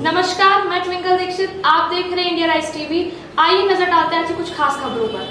नमस्कार, मैं ट्विंकल दीक्षित। आप देख रहे हैं इंडिया राइज टीवी। आइए नजर डालते हैं आज कुछ खास खबरों पर।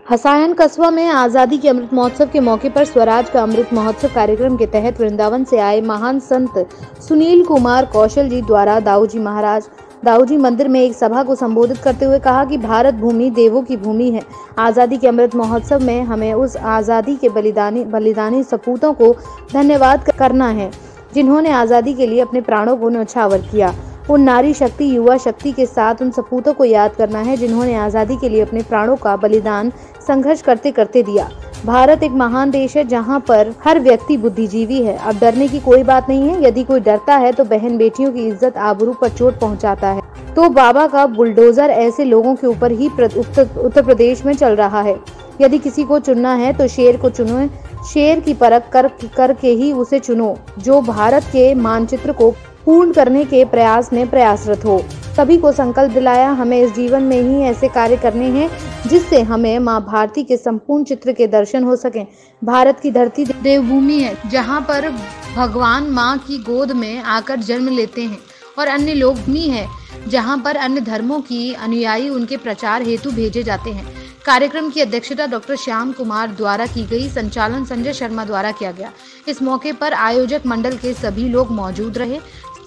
हसायन कस्बा में आज़ादी के अमृत महोत्सव के मौके पर स्वराज का अमृत महोत्सव कार्यक्रम के तहत वृंदावन से आए महान संत सुनील कुमार कौशल जी द्वारा दाऊजी मंदिर में एक सभा को संबोधित करते हुए कहा कि भारत भूमि देवों की भूमि है। आज़ादी के अमृत महोत्सव में हमें उस आज़ादी के बलिदानी सपूतों को धन्यवाद करना है जिन्होंने आज़ादी के लिए अपने प्राणों को न्यौछावर किया। उन नारी शक्ति युवा शक्ति के साथ उन सपूतों को याद करना है जिन्होंने आज़ादी के लिए अपने प्राणों का बलिदान संघर्ष करते करते दिया। भारत एक महान देश है जहां पर हर व्यक्ति बुद्धिजीवी है। अब डरने की कोई बात नहीं है। यदि कोई डरता है तो बहन बेटियों की इज्जत आबरू पर चोट पहुंचाता है। तो बाबा का बुलडोजर ऐसे लोगों के ऊपर ही उत्तर प्रदेश में चल रहा है। यदि किसी को चुनना है तो शेर को चुनो, शेर की परख करके ही उसे चुनो जो भारत के मानचित्र को पूर्ण करने के प्रयास में प्रयासरत हो। सभी को संकल्प दिलाया हमें इस जीवन में ही ऐसे कार्य करने हैं जिससे हमें माँ भारती के संपूर्ण चित्र के दर्शन हो सकें। भारत की धरती देवभूमि है जहाँ पर भगवान माँ की गोद में आकर जन्म लेते हैं और अन्य लोग भूमि है जहाँ पर अन्य धर्मों की अनुयायी उनके प्रचार हेतु भेजे जाते हैं। कार्यक्रम की अध्यक्षता डॉक्टर श्याम कुमार द्वारा की गई, संचालन संजय शर्मा द्वारा किया गया। इस मौके पर आयोजक मंडल के सभी लोग मौजूद रहे।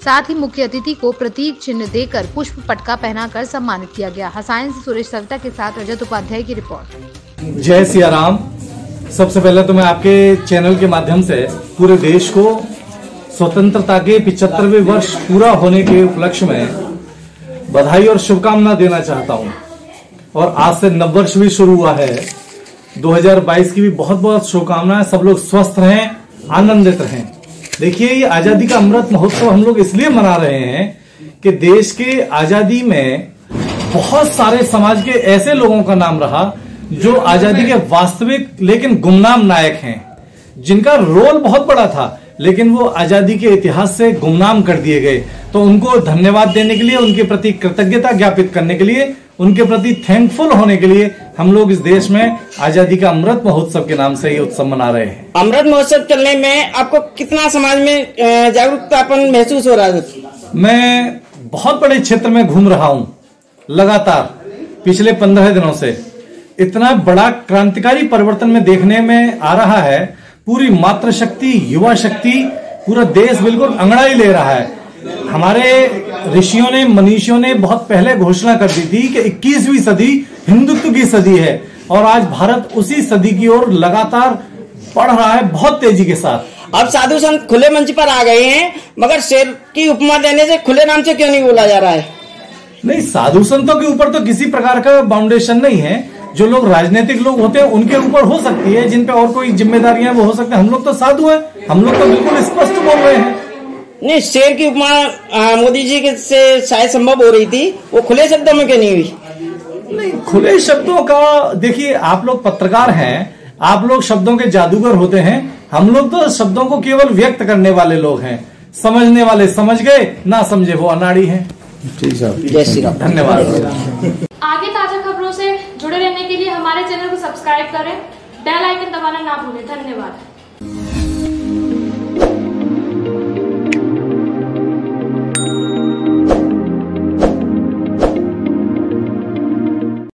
साथ ही मुख्य अतिथि को प्रतीक चिन्ह देकर पुष्प पटका पहनाकर सम्मानित किया गया। हसायन से सुरेश सविता के साथ रजत उपाध्याय की रिपोर्ट। जय सिया राम। सबसे पहले तो मैं आपके चैनल के माध्यम से पूरे देश को स्वतंत्रता के 75वें वर्ष पूरा होने के उपलक्ष्य में बधाई और शुभकामना देना चाहता हूं। और आज से नववर्ष भी शुरू हुआ है। 2022 की भी बहुत बहुत शुभकामनाएं। सब लोग स्वस्थ रहें, आनंदित रहें। देखिए, ये आजादी का अमृत महोत्सव हम लोग इसलिए मना रहे हैं कि देश के आजादी में बहुत सारे समाज के ऐसे लोगों का नाम रहा जो आजादी के वास्तविक लेकिन गुमनाम नायक हैं, जिनका रोल बहुत बड़ा था लेकिन वो आजादी के इतिहास से गुमनाम कर दिए गए। तो उनको धन्यवाद देने के लिए, उनके प्रति कृतज्ञता ज्ञापित करने के लिए, उनके प्रति थैंकफुल होने के लिए हम लोग इस देश में आजादी का अमृत महोत्सव के नाम से ये उत्सव मना रहे हैं। अमृत महोत्सव चलने में आपको कितना समाज में जागरूकतापन महसूस हो रहा है? मैं बहुत बड़े क्षेत्र में घूम रहा हूं लगातार पिछले 15 दिनों से। इतना बड़ा क्रांतिकारी परिवर्तन में देखने में आ रहा है। पूरी मातृशक्ति, युवा शक्ति, पूरा देश बिल्कुल अंगड़ाई ले रहा है। हमारे ऋषियों ने, मनीषियों ने बहुत पहले घोषणा कर दी थी कि 21वीं सदी हिंदुत्व की सदी है और आज भारत उसी सदी की ओर लगातार बढ़ रहा है बहुत तेजी के साथ। अब साधु संत खुले मंच पर आ गए हैं, मगर शेर की उपमा देने से खुले नाम से क्यों नहीं बोला जा रहा है? नहीं, साधु संतों के ऊपर तो किसी प्रकार का बाउंडेशन नहीं है। जो लोग राजनीतिक लोग होते हैं उनके ऊपर हो सकती है, जिन पे और कोई जिम्मेदारियां वो हो सकते हैं। हम लोग तो साधु हैं, हम लोग तो बिल्कुल स्पष्ट बोल रहे हैं। नहीं, शेर की उपमा मोदी जी के से शायद संभव हो रही थी, वो खुले शब्दों में क्यों नहीं हुई? नहीं, खुले शब्दों का देखिए, आप लोग पत्रकार हैं, आप लोग शब्दों के जादूगर होते हैं। हम लोग तो शब्दों को केवल व्यक्त करने वाले लोग हैं। समझने वाले समझ गए, ना समझे वो अनाड़ी हैं। ठीक साहब, जय श्री राम। धन्यवाद। आगे ताजा खबरों से जुड़े रहने के लिए हमारे चैनल को सब्सक्राइब करें, बेल आइकन दबाना ना भूलें। धन्यवाद।